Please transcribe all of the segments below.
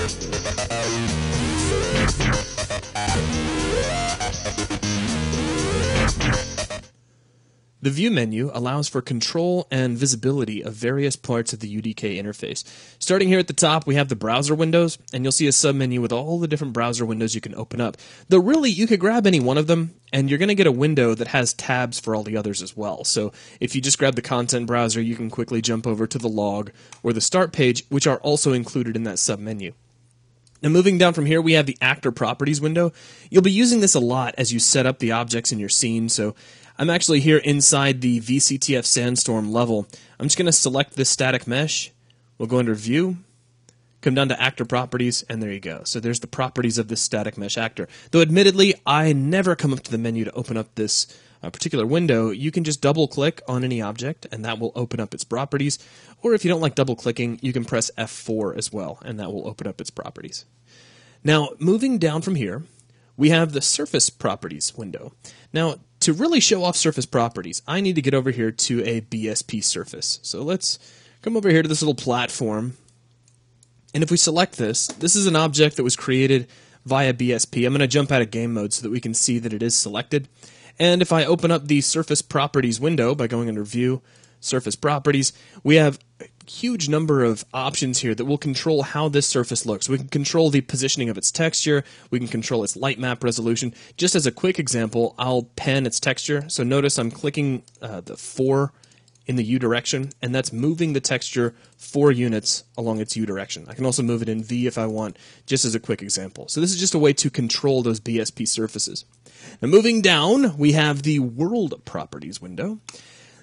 The View menu allows for control and visibility of various parts of the UDK interface. Starting here at the top, we have the browser windows, and you'll see a submenu with all the different browser windows you can open up. Though really, you could grab any one of them, and you're going to get a window that has tabs for all the others as well. So if you just grab the content browser, you can quickly jump over to the log or the start page, which are also included in that submenu. Now moving down from here, we have the Actor Properties window. You'll be using this a lot as you set up the objects in your scene, so I'm actually here inside the VCTF Sandstorm level. I'm just going to select this static mesh. We'll go under View, come down to Actor Properties, and there you go. So there's the properties of this static mesh actor. Though admittedly, I never come up to the menu to open up this particular window. You can just double-click on any object, and that will open up its properties. Or if you don't like double-clicking, you can press F4 as well, and that will open up its properties. Now, moving down from here, we have the Surface Properties window. Now, to really show off surface properties, I need to get over here to a BSP surface. So let's come over here to this little platform. And if we select this, this is an object that was created via BSP. I'm going to jump out of game mode so that we can see that it is selected. And if I open up the Surface Properties window by going under View, Surface Properties, we have a huge number of options here that will control how this surface looks. We can control the positioning of its texture, we can control its light map resolution. Just as a quick example, I'll pan its texture. So notice I'm clicking the 4 in the U direction, and that's moving the texture 4 units along its U direction. I can also move it in V if I want, just as a quick example. So this is just a way to control those BSP surfaces. Now moving down, we have the World Properties window.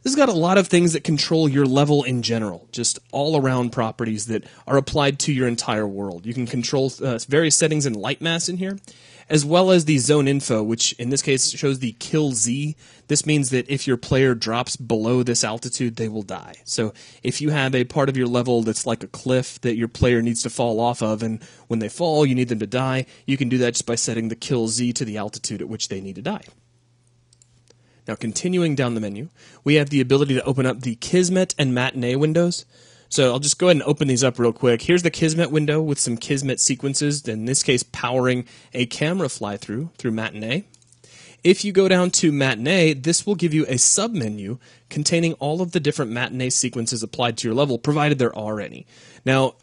This has got a lot of things that control your level in general, just all-around properties that are applied to your entire world. You can control various settings in light mass in here, as well as the zone info, which in this case shows the kill Z. This means that if your player drops below this altitude, they will die. So if you have a part of your level that's like a cliff that your player needs to fall off of, and when they fall, you need them to die, you can do that just by setting the kill Z to the altitude at which they need to die. Now, continuing down the menu, we have the ability to open up the Kismet and Matinee windows. So I'll just go ahead and open these up real quick. Here's the Kismet window with some Kismet sequences, in this case powering a camera fly-through through Matinee. If you go down to Matinee, this will give you a submenu containing all of the different Matinee sequences applied to your level, provided there are any. Now,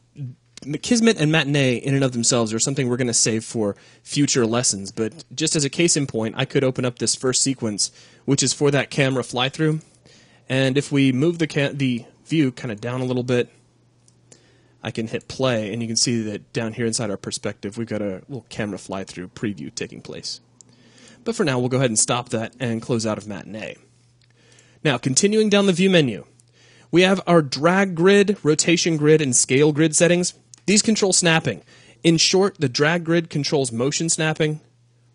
Kismet and Matinee in and of themselves are something we're going to save for future lessons, but just as a case in point, I could open up this first sequence, which is for that camera fly-through, and if we move the view kind of down a little bit, I can hit play, and you can see that down here inside our perspective, we've got a little camera fly-through preview taking place. But for now, we'll go ahead and stop that and close out of Matinee. Now, continuing down the view menu, we have our drag grid, rotation grid, and scale grid settings. These control snapping. In short, the drag grid controls motion snapping,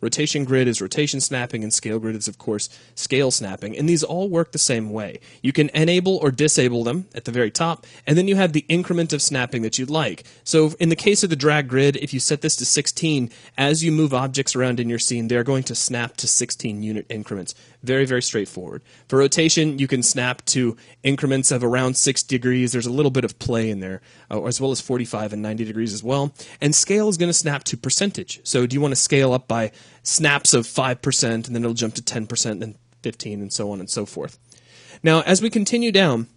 rotation grid is rotation snapping, and scale grid is, of course, scale snapping. And these all work the same way. You can enable or disable them at the very top, and then you have the increment of snapping that you'd like. So in the case of the drag grid, if you set this to 16, as you move objects around in your scene, they're going to snap to 16 unit increments. Very, very straightforward. For rotation, you can snap to increments of around 6 degrees. There's a little bit of play in there, as well as 45 and 90 degrees as well. And scale is going to snap to percentage. So do you want to scale up by snaps of 5%, and then it'll jump to 10%, then 15%, and so on and so forth. Now, as we continue down,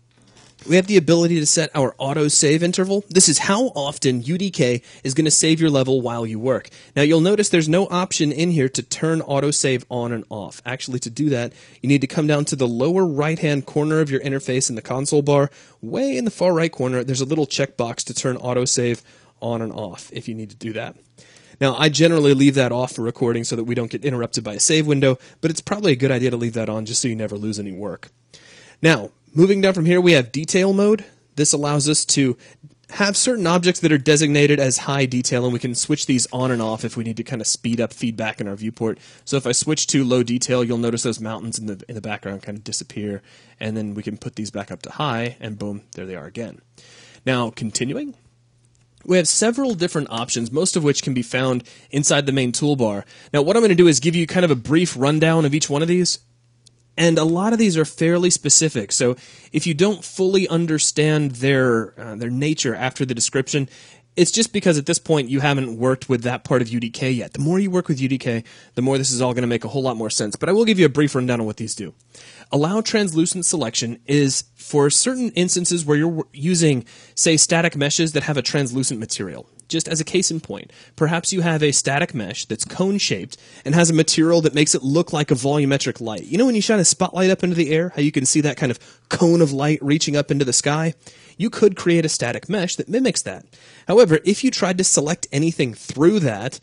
we have the ability to set our auto-save interval. This is how often UDK is going to save your level while you work. Now, you'll notice there's no option in here to turn auto-save on and off. Actually, to do that, you need to come down to the lower right-hand corner of your interface in the console bar. Way in the far right corner, there's a little checkbox to turn auto-save on and off if you need to do that. Now, I generally leave that off for recording so that we don't get interrupted by a save window, but it's probably a good idea to leave that on just so you never lose any work. Now, moving down from here, we have detail mode. This allows us to have certain objects that are designated as high detail, and we can switch these on and off if we need to kind of speed up feedback in our viewport. So if I switch to low detail, you'll notice those mountains in the background kind of disappear, and then we can put these back up to high, and boom, there they are again. Now, continuing, we have several different options, most of which can be found inside the main toolbar. Now, what I'm going to do is give you kind of a brief rundown of each one of these. And a lot of these are fairly specific, so if you don't fully understand their nature after the description, It's just because at this point you haven't worked with that part of UDK yet. The more you work with UDK, the more this is all going to make a whole lot more sense. But I will give you a brief rundown on what these do. Allow translucent selection is for certain instances where you're using, say, static meshes that have a translucent material. Just as a case in point, perhaps you have a static mesh that's cone-shaped and has a material that makes it look like a volumetric light. You know when you shine a spotlight up into the air, how you can see that kind of cone of light reaching up into the sky? You could create a static mesh that mimics that. However, if you tried to select anything through that,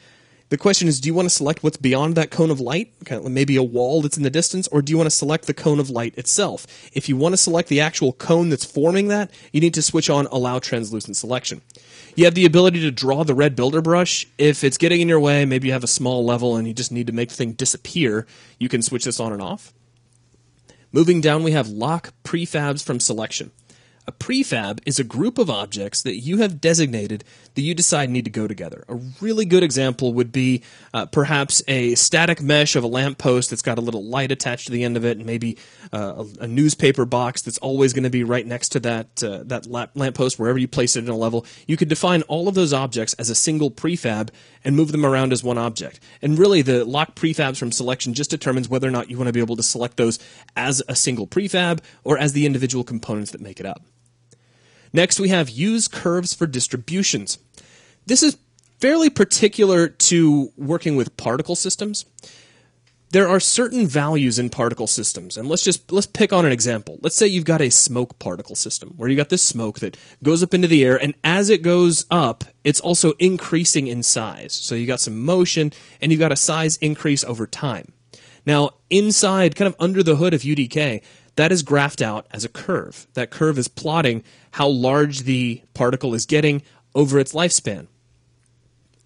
the question is, do you want to select what's beyond that cone of light, kind of maybe a wall that's in the distance, or do you want to select the cone of light itself? If you want to select the actual cone that's forming that, you need to switch on Allow Translucent Selection. You have the ability to draw the red builder brush. If it's getting in your way, maybe you have a small level and you just need to make the thing disappear, you can switch this on and off. Moving down, we have Lock Prefabs from Selection. A prefab is a group of objects that you have designated that you decide need to go together. A really good example would be perhaps a static mesh of a lamppost that's got a little light attached to the end of it, and maybe a newspaper box that's always going to be right next to that lamppost wherever you place it in a level. You could define all of those objects as a single prefab and move them around as one object. And really, the lock prefabs from selection just determines whether or not you want to be able to select those as a single prefab or as the individual components that make it up. Next, we have use curves for distributions. This is fairly particular to working with particle systems. There are certain values in particle systems, and let's pick on an example. Let's say you've got a smoke particle system, where you got this smoke that goes up into the air, and as it goes up, it's also increasing in size. So you got some motion, and you've got a size increase over time. Now, inside, kind of under the hood of UDK, that is graphed out as a curve. That curve is plotting how large the particle is getting over its lifespan.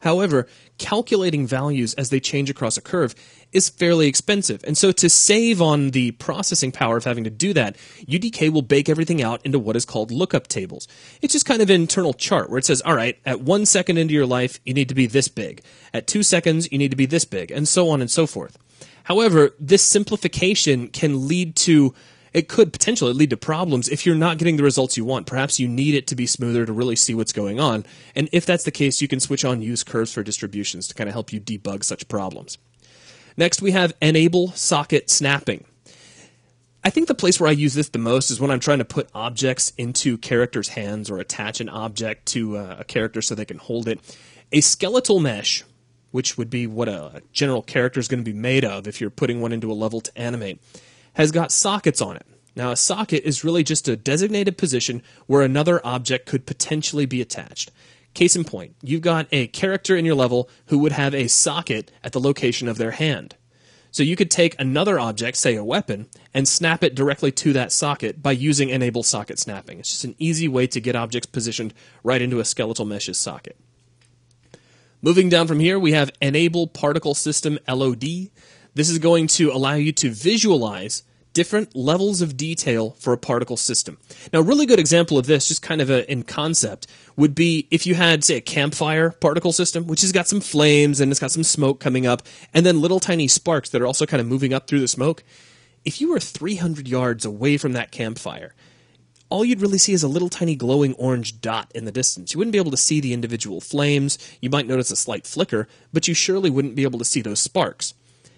However, calculating values as they change across a curve is fairly expensive. And so to save on the processing power of having to do that, UDK will bake everything out into what is called lookup tables. It's just kind of an internal chart where it says, all right, at 1 second into your life, you need to be this big. At 2 seconds, you need to be this big, and so on and so forth. However, this simplification can lead to it could potentially lead to problems if you're not getting the results you want. Perhaps you need it to be smoother to really see what's going on. And if that's the case, you can switch on use curves for distributions to kind of help you debug such problems. Next, we have enable socket snapping. I think the place where I use this the most is when I'm trying to put objects into characters' hands or attach an object to a character so they can hold it. A skeletal mesh, which would be what a general character is going to be made of if you're putting one into a level to animate, has got sockets on it. Now, a socket is really just a designated position where another object could potentially be attached. Case in point, you've got a character in your level who would have a socket at the location of their hand. So you could take another object, say a weapon, and snap it directly to that socket by using enable socket snapping. It's just an easy way to get objects positioned right into a skeletal mesh's socket. Moving down from here, we have enable particle system LOD. This is going to allow you to visualize different levels of detail for a particle system. Now, a really good example of this, just kind of in concept, would be if you had, say, a campfire particle system, which has got some flames and it's got some smoke coming up, and then little tiny sparks that are also kind of moving up through the smoke. If you were 300 yards away from that campfire, all you'd really see is a little tiny glowing orange dot in the distance. You wouldn't be able to see the individual flames. You might notice a slight flicker, but you surely wouldn't be able to see those sparks.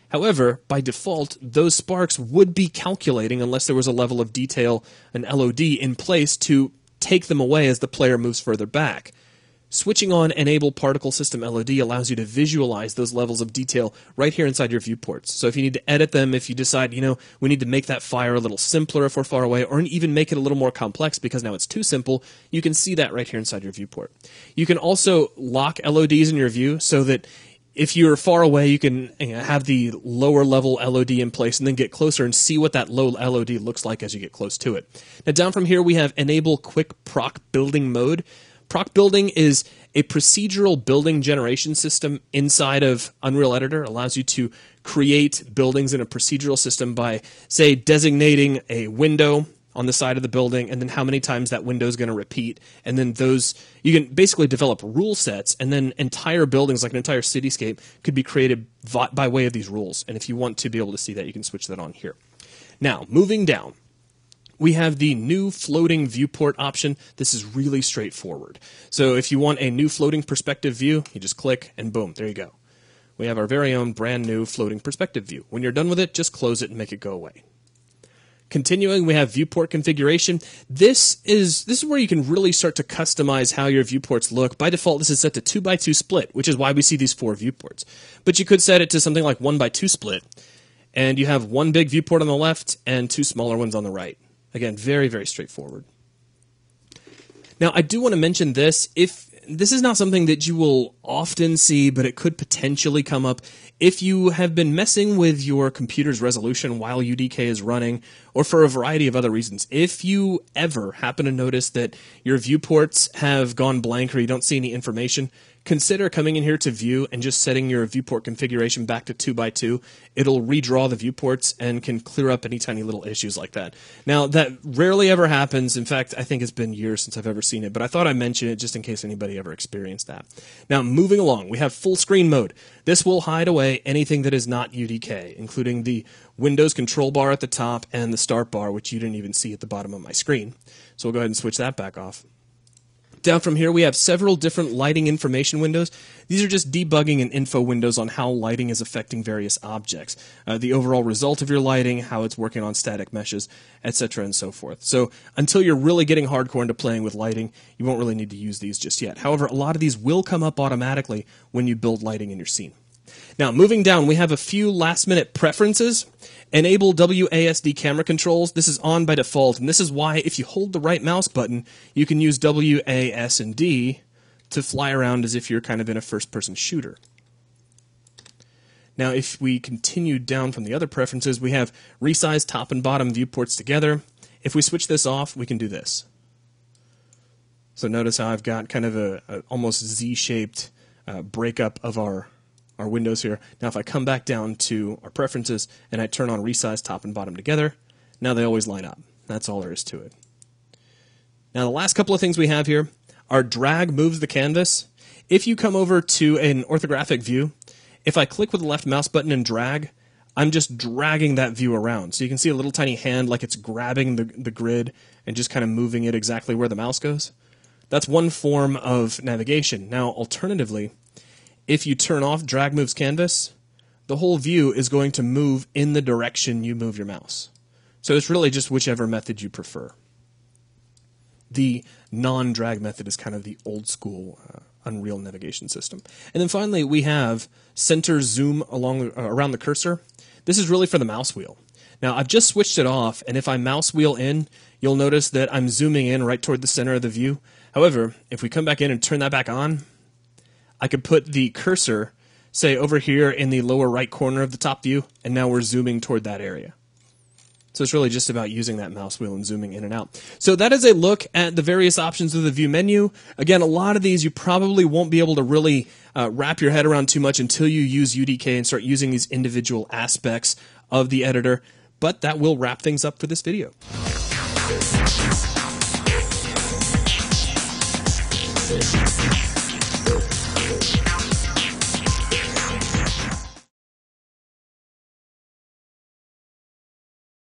However, by default, those sparks would be calculating unless there was a level of detail, an LOD, in place to take them away as the player moves further back. Switching on Enable Particle System LOD allows you to visualize those levels of detail right here inside your viewports. So if you need to edit them, if you decide, we need to make that fire a little simpler if we're far away, or even make it a little more complex because now it's too simple, you can see that right here inside your viewport. You can also lock LODs in your view so that if you're far away, you can have the lower level LOD in place and then get closer and see what that low LOD looks like as you get close to it. Now down from here, we have Enable Quick Proc Building Mode. Proc building is a procedural building generation system inside of Unreal Editor. It allows you to create buildings in a procedural system by, say, designating a window on the side of the building, and then how many times that window is going to repeat. And then you can basically develop rule sets, and then entire buildings, like an entire cityscape, could be created by way of these rules. And if you want to be able to see that, you can switch that on here. Now, moving down, we have the new floating viewport option. This is really straightforward. So if you want a new floating perspective view, you just click and boom, there you go. We have our very own brand new floating perspective view. When you're done with it, just close it and make it go away. Continuing, we have viewport configuration. This is where you can really start to customize how your viewports look. By default, this is set to 2x2 split, which is why we see these 4 viewports. But you could set it to something like 1x2 split, and you have one big viewport on the left and 2 smaller ones on the right. Again, very, very straightforward. Now, I do want to mention this. If this is not something that you will often see, but it could potentially come up if you have been messing with your computer's resolution while UDK is running, or for a variety of other reasons. If you ever happen to notice that your viewports have gone blank or you don't see any information, consider coming in here to view and just setting your viewport configuration back to 2x2. It'll redraw the viewports and can clear up any tiny little issues like that. Now, that rarely ever happens. In fact, I think it's been years since I've ever seen it, but I thought I'd mention it just in case anybody ever experienced that. Now, moving along, we have full screen mode. This will hide away anything that is not UDK, including the Windows control bar at the top and the start bar, which you didn't even see at the bottom of my screen. So we'll go ahead and switch that back off. Down from here, we have several different lighting information windows. These are just debugging and info windows on how lighting is affecting various objects, the overall result of your lighting, how it's working on static meshes, etc., and so forth. So until you're really getting hardcore into playing with lighting, you won't really need to use these just yet. However, a lot of these will come up automatically when you build lighting in your scene. Now, moving down, we have a few last-minute preferences. Enable WASD camera controls. This is on by default, and this is why if you hold the right mouse button, you can use WASD to fly around as if you're kind of in a first-person shooter. Now, if we continue down from the other preferences, we have resize top and bottom viewports together. If we switch this off, we can do this. So notice how I've got kind of a almost Z-shaped breakup of our windows here. Now if I come back down to our preferences and I turn on resize top and bottom together, now they always line up. That's all there is to it. Now the last couple of things we have here are drag moves the canvas. If you come over to an orthographic view, if I click with the left mouse button and drag, I'm just dragging that view around. So you can see a little tiny hand like it's grabbing the grid and just kind of moving it exactly where the mouse goes. That's one form of navigation. Now alternatively, if you turn off drag moves canvas, the whole view is going to move in the direction you move your mouse. So it's really just whichever method you prefer. The non-drag method is kind of the old school Unreal navigation system. And then finally, we have center zoom around the cursor. This is really for the mouse wheel. Now, I've just switched it off, and if I mouse wheel in, you'll notice that I'm zooming in right toward the center of the view. However, if we come back in and turn that back on, I could put the cursor, say, over here in the lower right corner of the top view, and now we're zooming toward that area. So it's really just about using that mouse wheel and zooming in and out. So that is a look at the various options of the view menu. Again, a lot of these you probably won't be able to really wrap your head around too much until you use UDK and start using these individual aspects of the editor. But that will wrap things up for this video.